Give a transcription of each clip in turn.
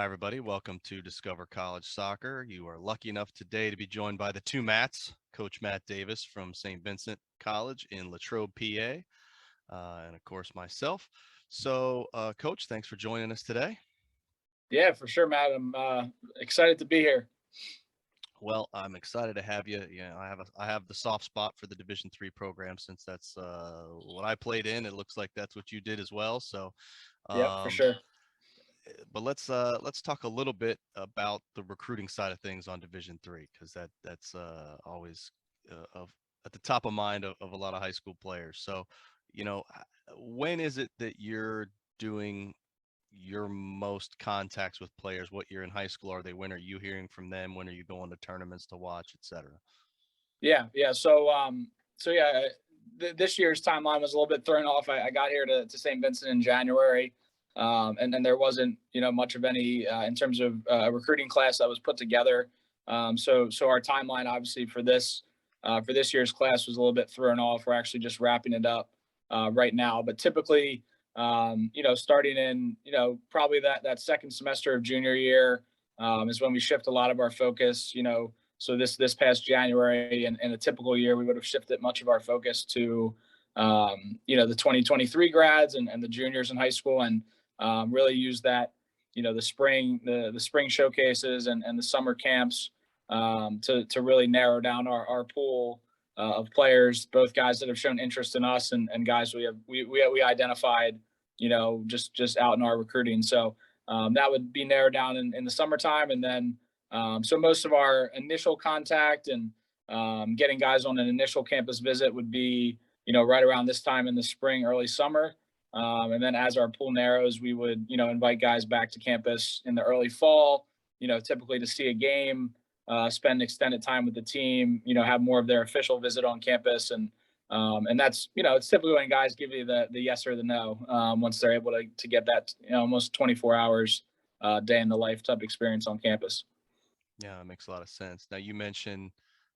Hi, everybody. Welcome to Discover College Soccer. You are lucky enough today to be joined by the two Matts, Coach Matt Davis from St. Vincent College in Latrobe, PA, and of course myself. So, Coach, thanks for joining us today. Yeah, for sure, Matt. I'm excited to be here. Well, I'm excited to have you. I have the soft spot for the Division III program since that's what I played in. It looks like that's what you did as well. So, Yep, for um, sure. but let's talk a little bit about the recruiting side of things on Division III because that's always of at the top of mind of a lot of high school players. So, when is it that you're doing your most contacts with players? What year in high school are they? When are you hearing from them? When are you going to tournaments to watch, etc.? Yeah. So this year's timeline was a little bit thrown off. I got here to St. Vincent in January, and then there wasn't much of any in terms of a recruiting class that was put together. So our timeline obviously for this year's class was a little bit thrown off. We're actually just wrapping it up right now, but typically. Starting in, probably that second semester of junior year is when we shift a lot of our focus. So this past January, in a typical year, we would have shifted much of our focus to, the 2023 grads and the juniors in high school, and really use that, the spring showcases and the summer camps to really narrow down our pool of players, both guys that have shown interest in us and guys we identified, just out in our recruiting. So that would be narrowed down in the summertime, and then so most of our initial contact and getting guys on an initial campus visit would be, right around this time in the spring, early summer. And then as our pool narrows, we would, invite guys back to campus in the early fall, typically to see a game, spend extended time with the team, have more of their official visit on campus. And that's, it's typically when guys give you the yes or the no once they're able to get that, almost 24 hours day in the life type experience on campus. Yeah, it makes a lot of sense. Now you mentioned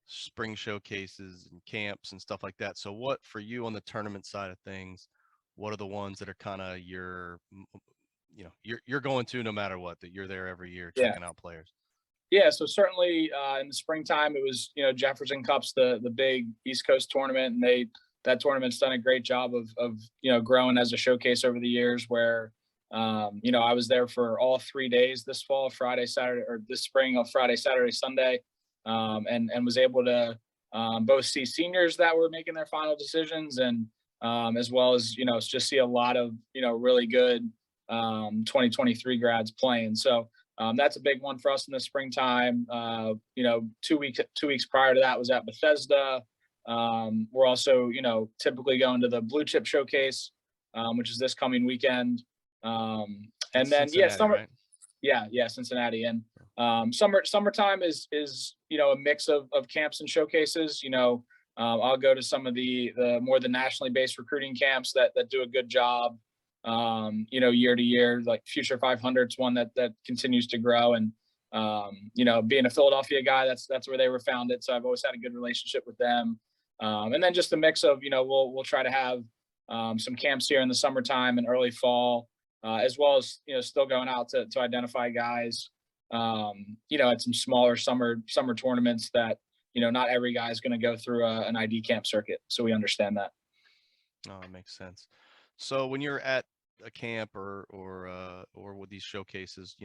spring showcases and camps and stuff like that. So what for you on the tournament side of things, what are the ones that are kind of you're going to no matter what, that you're there every year Yeah. checking out players? Yeah, so certainly in the springtime, it was Jefferson Cup's the big East Coast tournament, and that tournament's done a great job of growing as a showcase over the years. Where I was there for all 3 days this fall, Friday, Saturday, or this spring of Friday, Saturday, Sunday, and was able to both see seniors that were making their final decisions, and as well as just see a lot of really good 2023 grads playing. So. That's a big one for us in the springtime. 2 weeks prior to that was at Bethesda. We're also, typically going to the Blue Chip Showcase, which is this coming weekend. And That's then, Cincinnati, right? yeah, Cincinnati. And summertime is a mix of camps and showcases. I'll go to some of the nationally based recruiting camps that do a good job. Year to year, like Future 500's one that continues to grow. And, being a Philadelphia guy, that's where they were founded. So I've always had a good relationship with them. And then just a mix of, we'll try to have some camps here in the summertime and early fall, as well as, still going out to identify guys, at some smaller summer tournaments that, not every guy is going to go through an ID camp circuit. So we understand that. Oh, it makes sense. So when you're at a camp or with these showcases,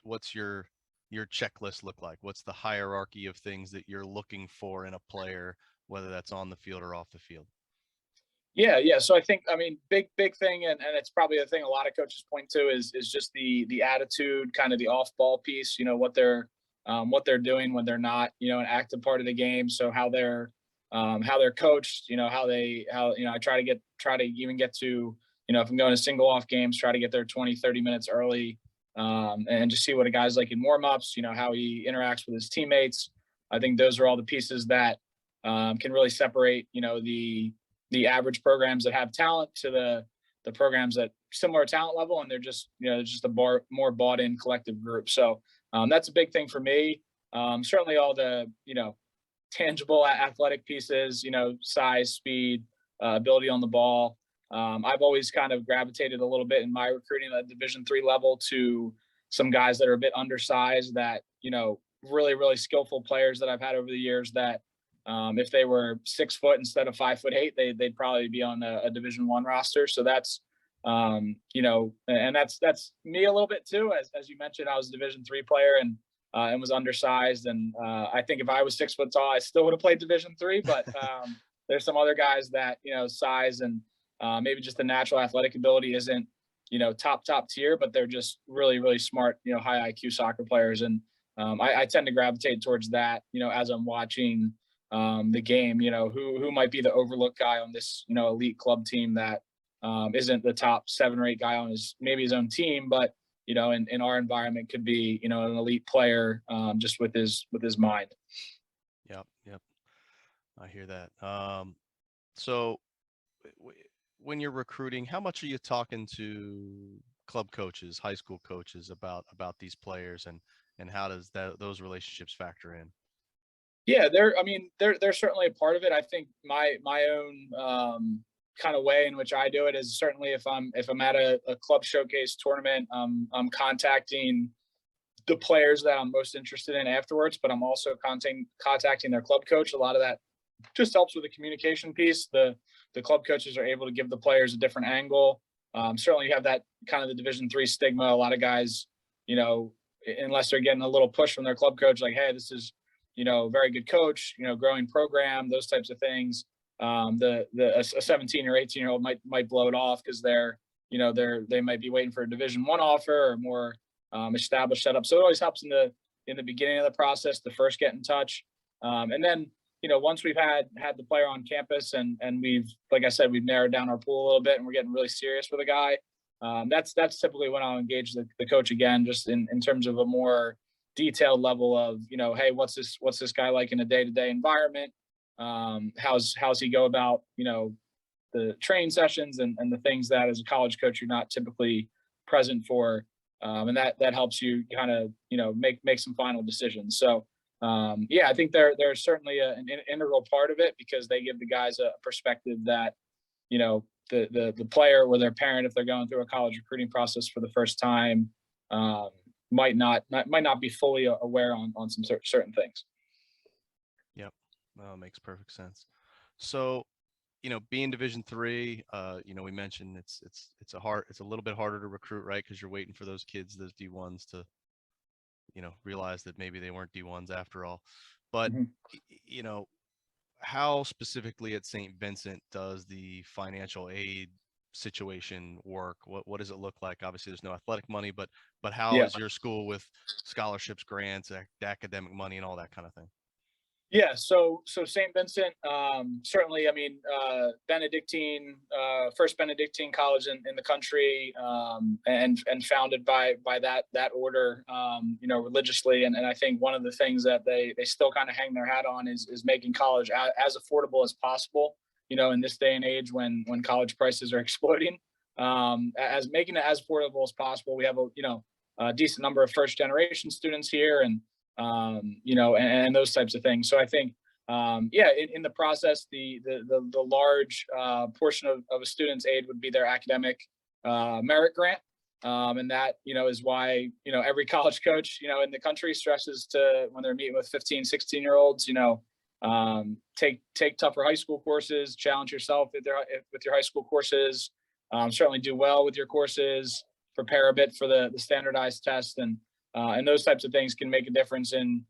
what's your checklist look like? What's the hierarchy of things that you're looking for in a player, whether that's on the field or off the field? Yeah. So I think, big thing, and it's probably the thing a lot of coaches point to is just the attitude, kind of the off ball piece. What they're doing when they're not, an active part of the game. So how they're coached. I try to even get to, if I'm going to single off games, try to get there 20, 30 minutes early, and just see what a guy's like in warm ups. How he interacts with his teammates. I think those are all the pieces that can really separate, the average programs that have talent to the programs that similar talent level, and they're just a more bought in collective group. So that's a big thing for me. Certainly all the tangible athletic pieces, size, speed, ability on the ball. I've always kind of gravitated a little bit in my recruiting at Division III level to some guys that are a bit undersized that, really, really skillful players that I've had over the years that, if they were 6 foot instead of 5'8", they'd probably be on a Division I roster. So that's, and that's me a little bit too. As you mentioned, I was a Division III player and was undersized. And I think if I was 6 foot tall, I still would have played Division III. But there's some other guys that, size and maybe just the natural athletic ability isn't, top tier, but they're just really, really smart, high IQ soccer players. And I tend to gravitate towards that, as I'm watching the game, who might be the overlooked guy on this, elite club team that isn't the top 7 or 8 guy on maybe his own team, but in our environment could be, an elite player, just with his mind. Yep. I hear that. So when you're recruiting, how much are you talking to club coaches, high school coaches about these players, and how does those relationships factor in? Yeah, they're certainly a part of it. I think my own kind of way in which I do it is certainly if I'm at a club showcase tournament, I'm contacting the players that I'm most interested in afterwards, but I'm also contacting their club coach. A lot of that just helps with the communication piece. The club coaches are able to give the players a different angle. Certainly, you have that kind of the Division III stigma. A lot of guys, unless they're getting a little push from their club coach, like, hey, this is, very good coach, growing program, those types of things. A 17 or 18-year-old might blow it off because they might be waiting for a Division I offer or more established setup. So it always helps in the beginning of the process to first get in touch, and then once we've had the player on campus and we've, like I said, we've narrowed down our pool a little bit and we're getting really serious with a guy. That's typically when I'll engage the coach again, just in terms of a more detailed level of, hey, what's this guy like in a day-to-day environment? How's he go about, the training sessions and the things that as a college coach you're not typically present for, and that helps you kind of make some final decisions. So I think they're certainly an integral part of it because they give the guys a perspective that the player or their parent, if they're going through a college recruiting process for the first time, might not be fully aware on some certain things. Yep, well, makes perfect sense. So being Division III, we mentioned it's a little bit harder to recruit, right? Because you're waiting for those kids, those D1s to realize that maybe they weren't D1s after all. But Mm-hmm. How specifically at St. Vincent does the financial aid situation work? What does it look like? Obviously there's no athletic money, but how Yeah. is your school with scholarships, grants, academic money, and all that kind of thing? Yeah, so St. Vincent, certainly, Benedictine, first Benedictine college in the country, and founded by that order, religiously. And I think one of the things that they still kind of hang their hat on is making college as affordable as possible, in this day and age when college prices are exploding, as making it as affordable as possible. We have a decent number of first generation students here, and and those types of things. So I think, in the process, the large portion of a student's aid would be their academic merit grant. And that, is why, every college coach, in the country stresses to when they're meeting with 15, 16-year-olds, take tougher high school courses, challenge yourself with your high school courses, certainly do well with your courses, prepare a bit for the standardized test, and those types of things can make a difference in,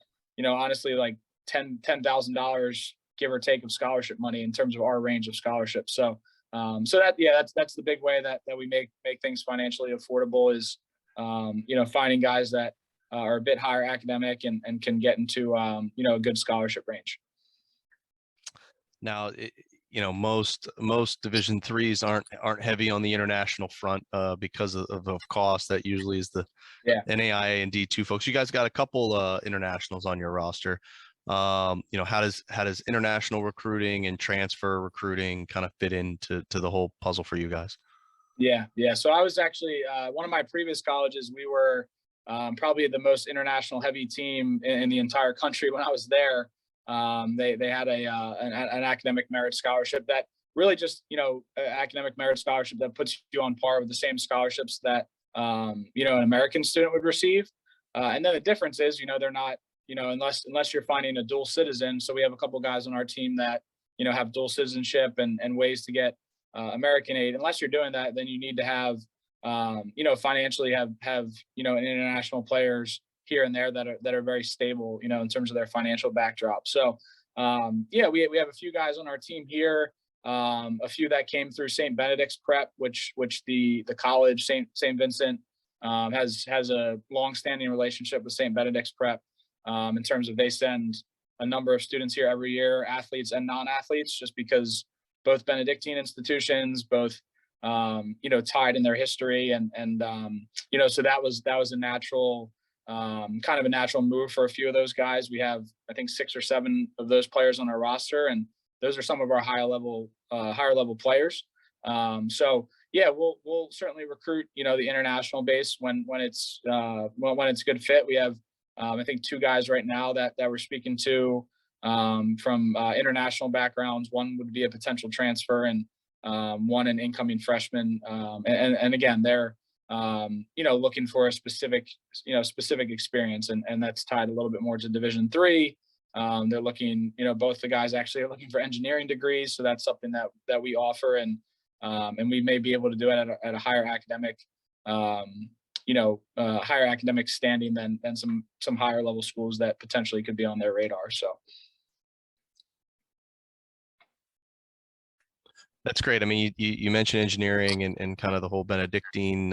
honestly, like $10,000 give or take of scholarship money in terms of our range of scholarships. So, that's the big way that we make things financially affordable is, finding guys that are a bit higher academic and can get into, a good scholarship range. Now, most Division IIIs aren't heavy on the international front because of cost. That usually is the NAIA and D2 folks. You guys got a couple internationals on your roster. How does international recruiting and transfer recruiting kind of fit into the whole puzzle for you guys? Yeah. So I was actually one of my previous colleges. We were probably the most international heavy team in the entire country when I was there. They had an academic merit scholarship that really just academic merit scholarship that puts you on par with the same scholarships that an American student would receive. And then the difference is, they're not, unless you're finding a dual citizen. So we have a couple guys on our team that, have dual citizenship and ways to get American aid. Unless you're doing that, then you need to have, financially have, international players here and there that are very stable, in terms of their financial backdrop. So, we have a few guys on our team here, a few that came through St. Benedict's prep, which the college St. Vincent has a long-standing relationship with St. Benedict's prep, in terms of they send a number of students here every year, athletes and non-athletes, just because both Benedictine institutions, both tied in their history, and so that was a natural, kind of a natural move for a few of those guys. We have, I think, 6 or 7 of those players on our roster, and those are some of our higher level players. So yeah, we'll certainly recruit, the international base when it's a good fit. We have, I think, 2 guys right now that we're speaking to, from international backgrounds. One would be a potential transfer, and one an incoming freshman. And again, they're looking for a specific experience, and that's tied a little bit more to Division III. They're looking, both the guys actually are looking for engineering degrees, so that's something that we offer, and we may be able to do it at a higher academic, higher academic standing than some higher level schools that potentially could be on their radar. So. That's great. I mean, you mentioned engineering and kind of the whole Benedictine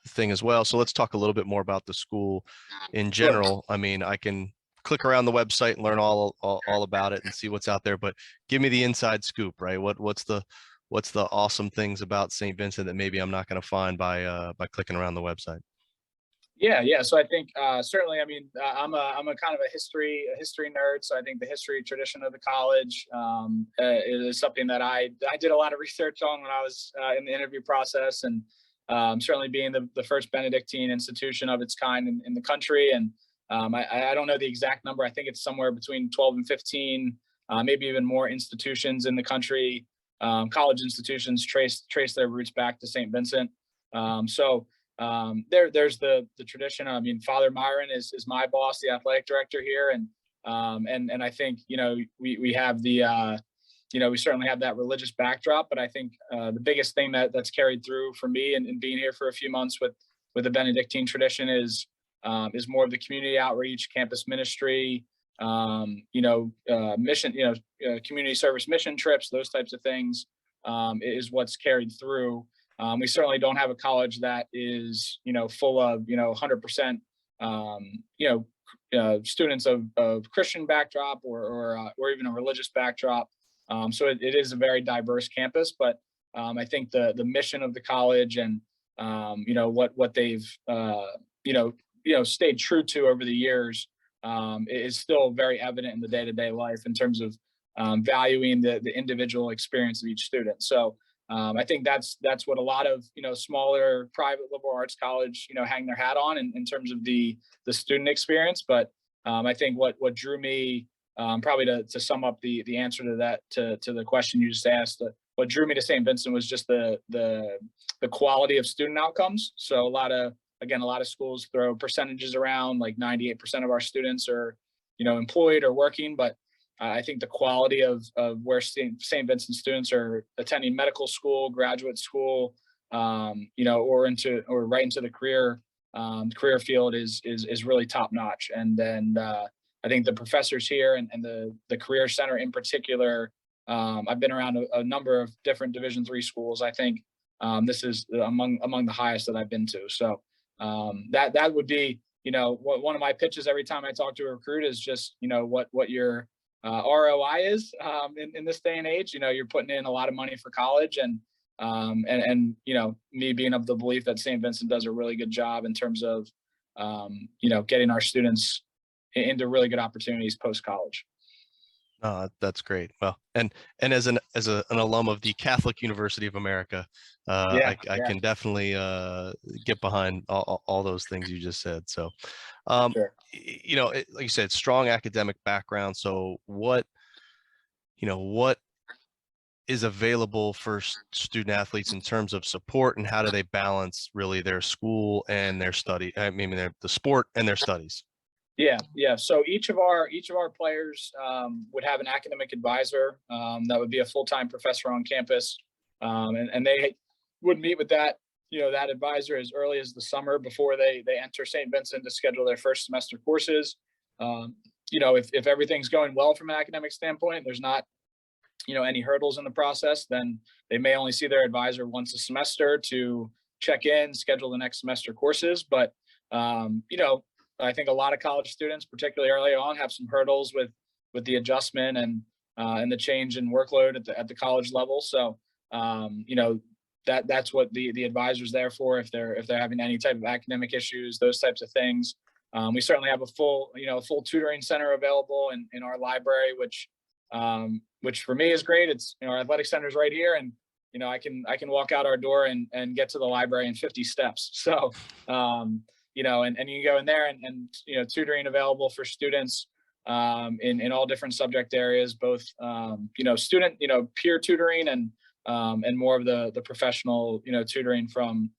thing as well. So let's talk a little bit more about the school in general. I mean, I can click around the website and learn all about it and see what's out there, but give me the inside scoop, right? What's the awesome things about St. Vincent that maybe I'm not going to find by clicking around the website? Yeah. So I think certainly, I mean, I'm a kind of a history nerd. So I think the history tradition of the college is something that I did a lot of research on when I was in the interview process, and certainly being the first Benedictine institution of its kind in the country. And I don't know the exact number. I think it's somewhere between 12 and 15, maybe even more institutions in the country. College institutions trace their roots back to St. Vincent. There's the tradition. I mean, Father Myron is my boss, the athletic director here, and I think we have the we certainly have that religious backdrop, but I think the biggest thing that's carried through for me and being here for a few months with the Benedictine tradition is more of the community outreach, campus ministry, mission, community service mission trips, those types of things, is what's carried through. We certainly don't have a college that is, full of, 100%, students of Christian backdrop or even a religious backdrop. So it is a very diverse campus, but I think the mission of the college and, what they've, stayed true to over the years is still very evident in the day-to-day life in terms of valuing the individual experience of each student. So I think that's what a lot of smaller private liberal arts college hang their hat on in terms of the student experience. But I think what drew me, probably to sum up the answer to that, to the question you just asked, what drew me to St. Vincent was just the quality of student outcomes. So a lot of schools throw percentages around, like 98% of our students are employed or working, but I think the quality of where St. Vincent students are attending medical school, graduate school, or right into the career field is really top notch. And then I think the professors here and the career center in particular, I've been around a number of different Division III schools. I think this is among the highest that I've been to. So that would be one of my pitches every time I talk to a recruit is just what your ROI is in this day and age. You're putting in a lot of money for college, and me being of the belief that St. Vincent does a really good job in terms of getting our students into really good opportunities post college. That's great. Well, and as an alum of the Catholic University of America, I can definitely get behind all those things you just said. So, Sure. like you said, strong academic background. So what is available for student athletes in terms of support, and how do they balance really their school and their study? I mean, the sport and their studies. Yeah. So each of our players would have an academic advisor that would be a full-time professor on campus, and they would meet with that advisor as early as the summer before they enter St. Vincent to schedule their first semester courses. Um, if everything's going well from an academic standpoint, there's not any hurdles in the process, then they may only see their advisor once a semester to check in, schedule the next semester courses. But um, you know, I think a lot of college students, particularly early on, have some hurdles with the adjustment and the change in workload at the college level. So that's what the advisor's there for, if they're having any type of academic issues, those types of things. We certainly have a full tutoring center available in our library, which for me is great. It's our athletic center is right here, and I can walk out our door and get to the library in 50 steps. So and you can go in there and tutoring available for students in all different subject areas, both student peer tutoring and more of the professional tutoring from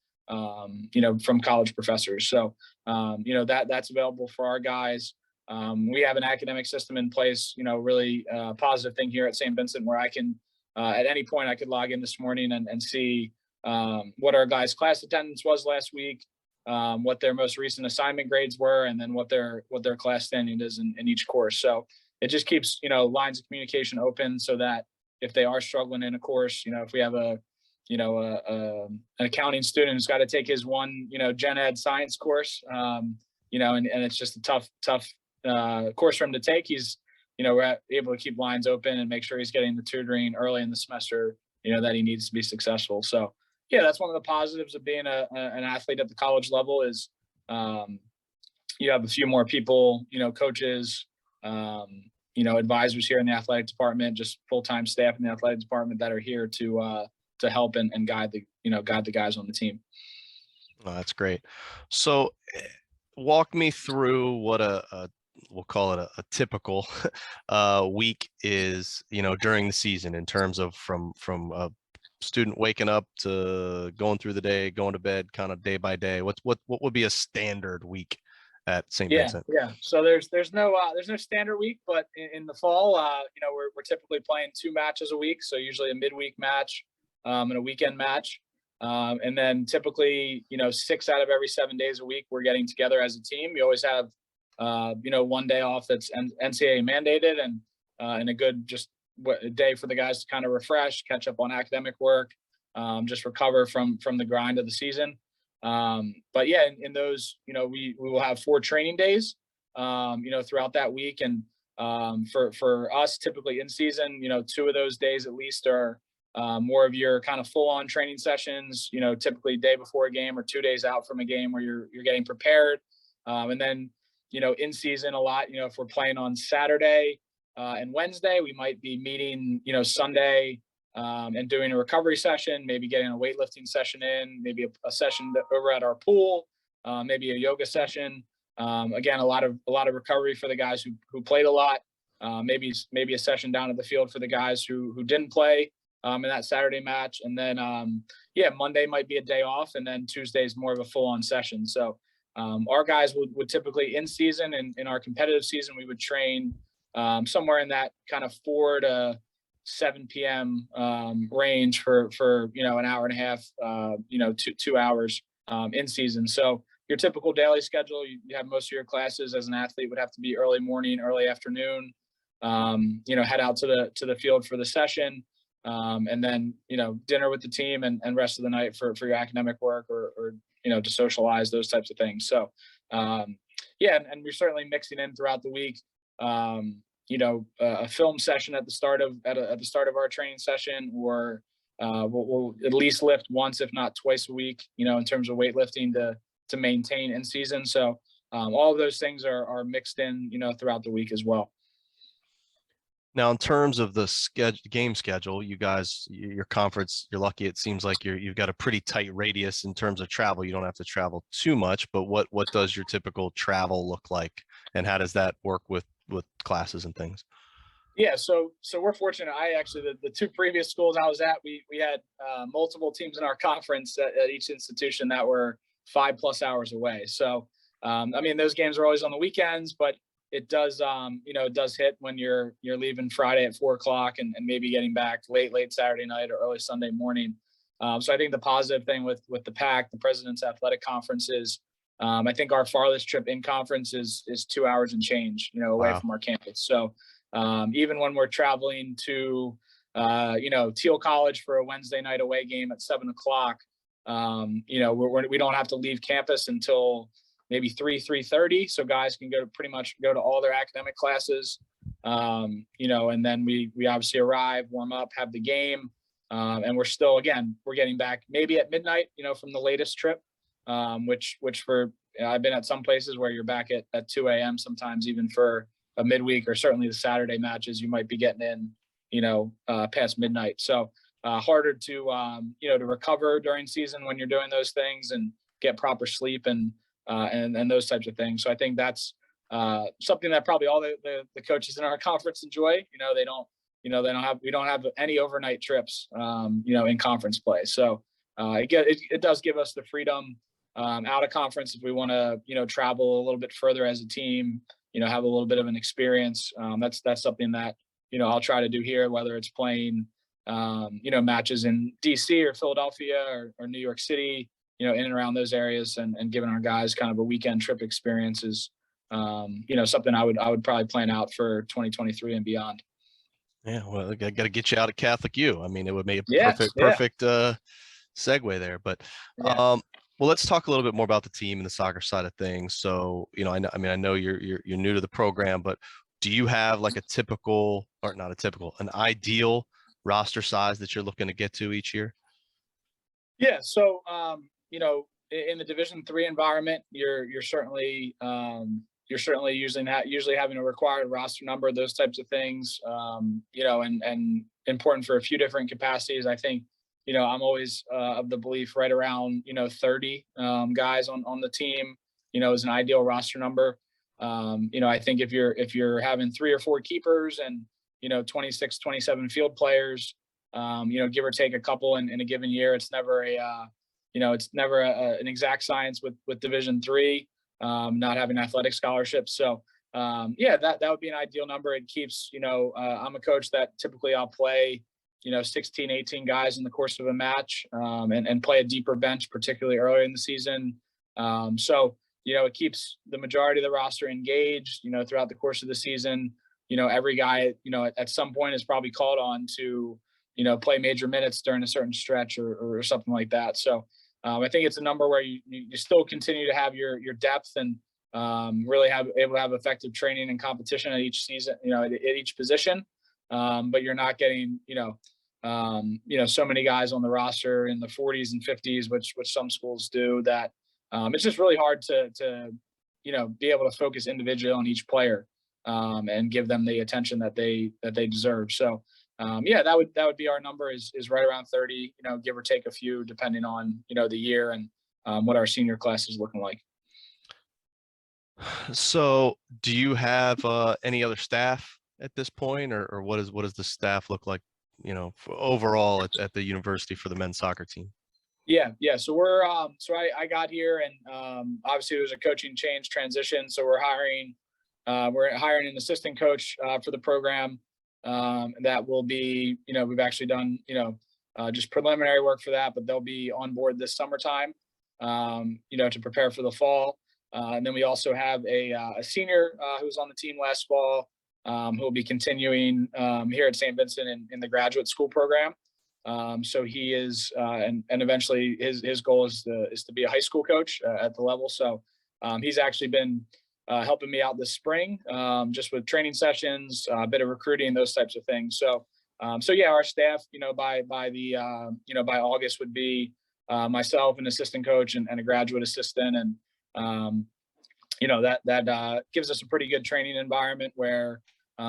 college professors. So that's available for our guys. We have an academic system in place, really positive thing here at St. Vincent, where I can, at any point, I could log in this morning and see what our guys' class attendance was last week, what their most recent assignment grades were, and then what their class standing is in each course. So it just keeps, lines of communication open so that if they are struggling in a course, if we have an accounting student who's got to take his one, gen ed science course, and it's just a tough course for him to take, we're able to keep lines open and make sure he's getting the tutoring early in the semester, that he needs to be successful. So yeah, that's one of the positives of being an athlete at the college level is you have a few more people, coaches, advisors here in the athletic department, just full-time staff in the athletic department that are here to help and guide the guys on the team. Oh, that's great. So walk me through what we'll call it a typical week is, during the season, in terms of from a student waking up to going through the day, going to bed, kind of day by day. What would be a standard week at St. Vincent? Yeah. So there's no standard week, but in the fall, we're typically playing 2 matches a week. So usually a midweek match and a weekend match. And then typically, 6 out of every 7 days a week, we're getting together as a team. We always have, one day off that's NCAA mandated, and a good a day for the guys to kind of refresh, catch up on academic work, just recover from the grind of the season. But yeah, in those, we will have 4 training days, throughout that week. And for us, typically in season, 2 of those days at least are more of your kind of full-on training sessions, typically day before a game or 2 days out from a game where you're getting prepared. And then, in season a lot, if we're playing on Saturday and Wednesday, we might be meeting, Sunday and doing a recovery session, maybe getting a weightlifting session in, maybe a session over at our pool, maybe a yoga session. Again, a lot of recovery for the guys who played a lot. Maybe a session down at the field for the guys who didn't play in that Saturday match. And then, Monday might be a day off, and then Tuesday is more of a full-on session. So our guys would typically, in season and in our competitive season, we would train somewhere in that kind of 4 to 7 p.m. Range for an hour and a half, 2 hours in season. So your typical daily schedule, you have most of your classes as an athlete would have to be early morning, early afternoon, head out to the field for the session, and then dinner with the team and rest of the night for your academic work or to socialize, those types of things. So and we're certainly mixing in throughout the week a film session at the start of our training session, or we'll at least lift once, if not twice a week, in terms of weightlifting to maintain in season. So all of those things are mixed in, throughout the week as well. Now, in terms of the game schedule, you guys, your conference, you're lucky. It seems like you've got a pretty tight radius in terms of travel. You don't have to travel too much, but what does your typical travel look like, and how does that work with classes and things? Yeah, so we're fortunate. I actually the two previous schools I was at, we had multiple teams in our conference at each institution that were 5+ hours away. So I mean, those games are always on the weekends, but it does it does hit when you're leaving Friday at 4 o'clock and maybe getting back late Saturday night or early Sunday morning. So I think the positive thing with the PAC, the President's Athletic Conference, is I think our farthest trip in conference is 2 hours and change, away Wow. from our campus. So even when we're traveling to, Teal College for a Wednesday night away game at 7 o'clock, we don't have to leave campus until maybe 3:30, so guys can pretty much go to all their academic classes. And then we obviously arrive, warm up, have the game, and we're getting back maybe at midnight, from the latest trip, which for I've been at some places where you're back at 2 a.m. sometimes, even for a midweek, or certainly the Saturday matches, you might be getting in, past midnight. So harder to recover during season when you're doing those things and get proper sleep and those types of things. So I think that's something that probably all the coaches in our conference enjoy. We don't have any overnight trips, in conference play. So it does give us the freedom out of conference if we want to, travel a little bit further as a team, have a little bit of an experience. That's something that, I'll try to do here, whether it's playing, matches in DC or Philadelphia or New York City, in and around those areas, and giving our guys kind of a weekend trip experience is, something I would probably plan out for 2023 and beyond. Yeah, well, I got to get you out of Catholic U. I mean, it would make a Yes, yeah, perfect segue there. But yeah. well, let's talk a little bit more about the team and the soccer side of things. So, I know you're new to the program, but do you have like a typical, or not a typical, an ideal roster size that you're looking to get to each year? Yeah. So, in the Division III environment, you're certainly usually having a required roster number, those types of things, and important for a few different capacities. I think, I'm always of the belief right around 30 guys on the team, is an ideal roster number. I think if you're having 3 or 4 keepers and 26, 27 field players, give or take a couple in a given year, it's never an exact science with Division III, not having athletic scholarships. So that would be an ideal number. It keeps, I'm a coach that typically I'll play, 16, 18 guys in the course of a match, and play a deeper bench, particularly early in the season. So it keeps the majority of the roster engaged, throughout the course of the season. Every guy, at some point is probably called on to, play major minutes during a certain stretch or something like that. So I think it's a number where you still continue to have your depth and really able to have effective training and competition at each season, at each position. But you're not getting, so many guys on the roster in the 40s and 50s, which some schools do, that it's just really hard to be able to focus individually on each player, and give them the attention that they deserve. So that would be our number, is right around 30, give or take a few, depending on, the year and what our senior class is looking like. So, do you have any other staff at this point, or what does the staff look like, overall at the university for the men's soccer team? Yeah. So I got here, and obviously there was a coaching change transition. So we're hiring an assistant coach for the program. That will be, we've actually done, just preliminary work for that, but they'll be on board this summertime, to prepare for the fall. And then we also have a senior who was on the team last fall, who will be continuing here at St. Vincent in the graduate school program. So he is, and eventually his goal is to be a high school coach at the level. So he's actually been helping me out this spring, just with training sessions, a bit of recruiting, those types of things. So our staff, by August would be myself, an assistant coach, and a graduate assistant, and that gives us a pretty good training environment where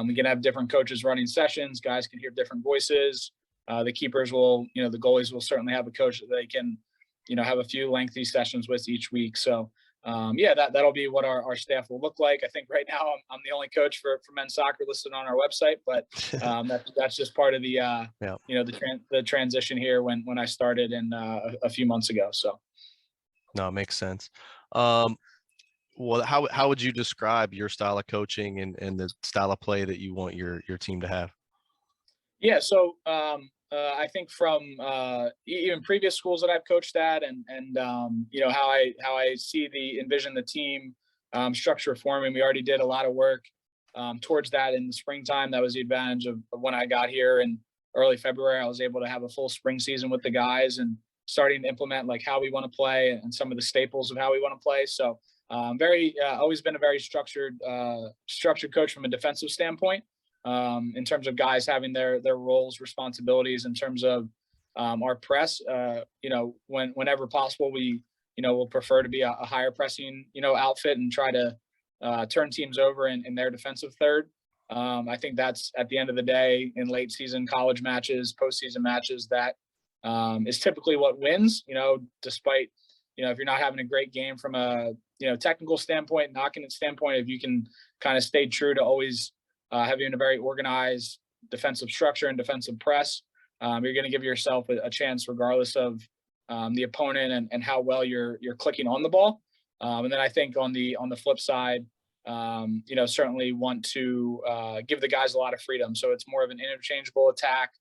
we can have different coaches running sessions. Guys can hear different voices. The keepers the goalies will certainly have a coach that they can, have a few lengthy sessions with each week. So that'll be what our staff will look like. I think right now I'm the only coach for men's soccer listed on our website, but that's just part of the Yeah. the transition here when I started in a few months ago. So No, it makes sense. Um, well, how would you describe your style of coaching and the style of play that you want your team to have? yeah, so I think from even previous schools that I've coached at, and how I see the envision the team structure forming. We already did a lot of work towards that in the springtime. That was the advantage of when I got here in early February. I was able to have a full spring season with the guys and starting to implement like how we want to play and some of the staples of how we want to play. So very always been a very structured coach from a defensive standpoint, in terms of guys having their roles, responsibilities in terms of our press. Whenever possible, we'll prefer to be a higher pressing outfit and try to turn teams over in their defensive third. I think that's at the end of the day in late season college matches, postseason matches, that is typically what wins. Despite if you're not having a great game from a technical standpoint, knocking it standpoint, if you can kind of stay true to always having a very organized defensive structure and defensive press, you're going to give yourself a chance regardless of the opponent and how well you're clicking on the ball. And then I think on the flip side, certainly want to give the guys a lot of freedom. So it's more of an interchangeable attack.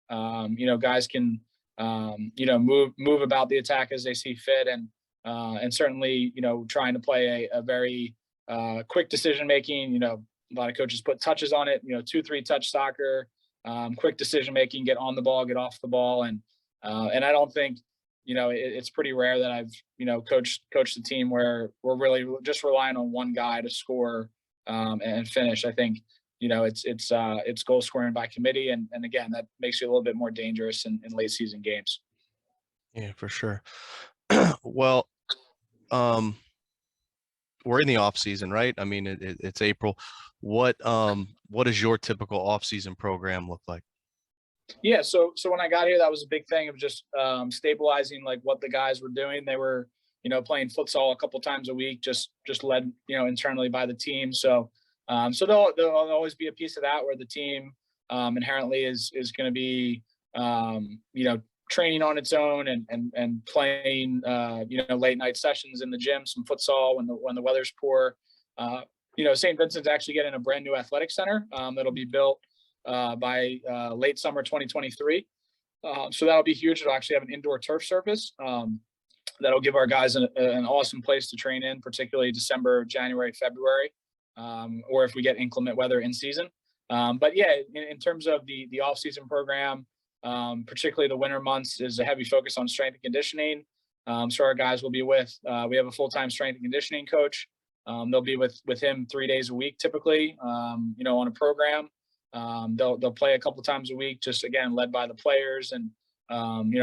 Guys can move about the attack as they see fit, and certainly trying to play a very quick decision making. A lot of coaches put touches on it. 2-3 touch soccer, quick decision making, get on the ball, get off the ball, and I don't think it's pretty rare that I've coached the team where we're really just relying on one guy to score and finish. I think it's goal scoring by committee, and again, that makes you a little bit more dangerous in late season games. Yeah, for sure. Well, we're in the off season, right? I mean, it's April. What does your typical off season program look like? Yeah, so when I got here, that was a big thing of just stabilizing like what the guys were doing. They were playing futsal a couple times a week, just led internally by the team. So there'll always be a piece of that where the team inherently is going to be training on its own and playing late night sessions in the gym, some futsal when the weather's poor. St. Vincent's actually getting a brand new athletic center that'll be built by late summer 2023. So that'll be huge. It'll actually have an indoor turf surface that'll give our guys an awesome place to train in, particularly December, January, February, or if we get inclement weather in season. But yeah, in terms of the off-season program, particularly the winter months, is a heavy focus on strength and conditioning. So our guys will be we have a full-time strength and conditioning coach. They'll be with him 3 days a week, typically, on a program. They'll play a couple times a week, just again led by the players, and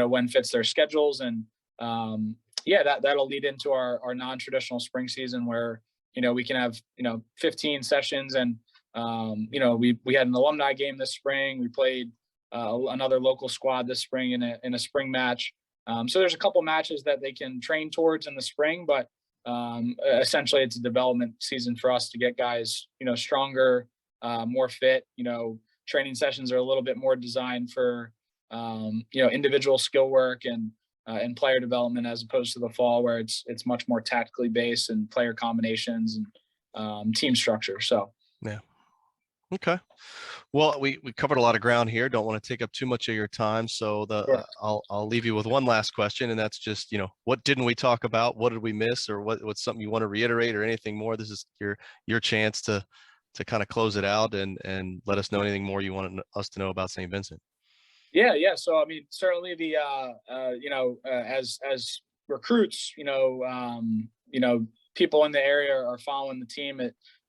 when fits their schedules. And that'll lead into our non-traditional spring season where we can have 15 sessions. And we had an alumni game this spring. We played another local squad this spring in a spring match. So there's a couple matches that they can train towards in the spring, but essentially it's a development season for us to get guys stronger, more fit. Training sessions are a little bit more designed for individual skill work and player development, as opposed to the fall where it's much more tactically based and player combinations and team structure. So yeah. Okay. Well, we covered a lot of ground here. Don't want to take up too much of your time, so sure. I'll leave you with one last question, and that's just what didn't we talk about? What did we miss, or what's something you want to reiterate, or anything more? This is your chance to kind of close it out and let us know anything more you want us to know about St. Vincent. Yeah. So I mean, certainly the as recruits, people in the area are following the team.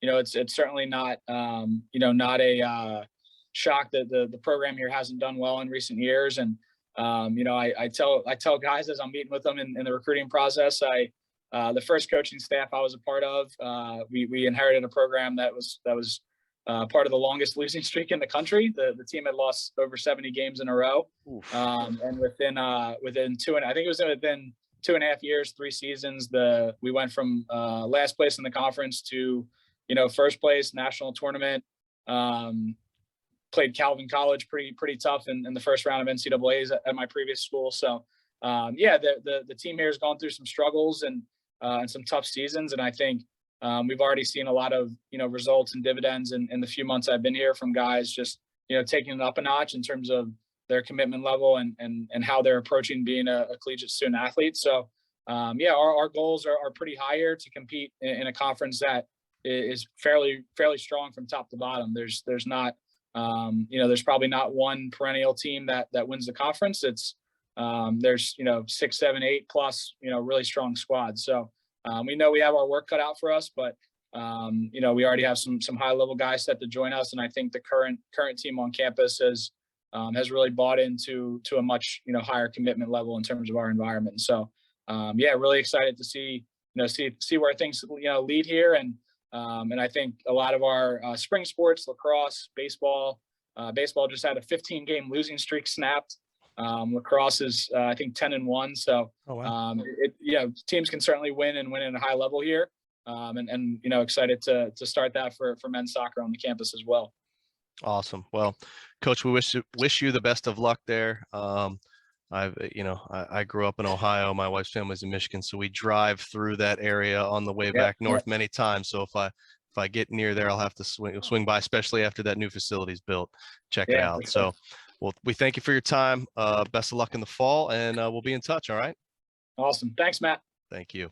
It's certainly not not a shock that the program here hasn't done well in recent years. And I tell guys as I'm meeting with them in the recruiting process, the first coaching staff I was a part of, we inherited a program that was part of the longest losing streak in the country. The team had lost over 70 games in a row. And within I think it was within 2.5 years, 3 seasons. We went from last place in the conference to, first place national tournament. Played Calvin College pretty tough in the first round of NCAA's at my previous school. So yeah, the team here has gone through some struggles and some tough seasons, and I think we've already seen a lot of results and dividends in the few months I've been here from guys just taking it up a notch in terms of their commitment level and how they're approaching being a collegiate student athlete. So yeah, our goals are pretty high here to compete in a conference that is fairly strong from top to bottom. There's not there's probably not one perennial team that wins the conference. It's there's 6, 7, 8 plus really strong squads. So we know we have our work cut out for us, but we already have some high level guys set to join us, and I think the current team on campus has really bought into a much higher commitment level in terms of our environment. So yeah, really excited to see where things lead here, and I think a lot of our spring sports, lacrosse, baseball just had a 15-game losing streak snapped. Lacrosse is I think 10-1. So Oh, wow. Teams can certainly win at a high level here, and excited to start that for men's soccer on the campus as well. Awesome. Well, Coach, we wish you the best of luck there. I grew up in Ohio. My wife's family's in Michigan, so we drive through that area on the way back north many times. So if I get near there, I'll have to swing by, especially after that new facility's built. Check it out. So, well, we thank you for your time. Best of luck in the fall, and we'll be in touch. All right. Awesome. Thanks, Matt. Thank you.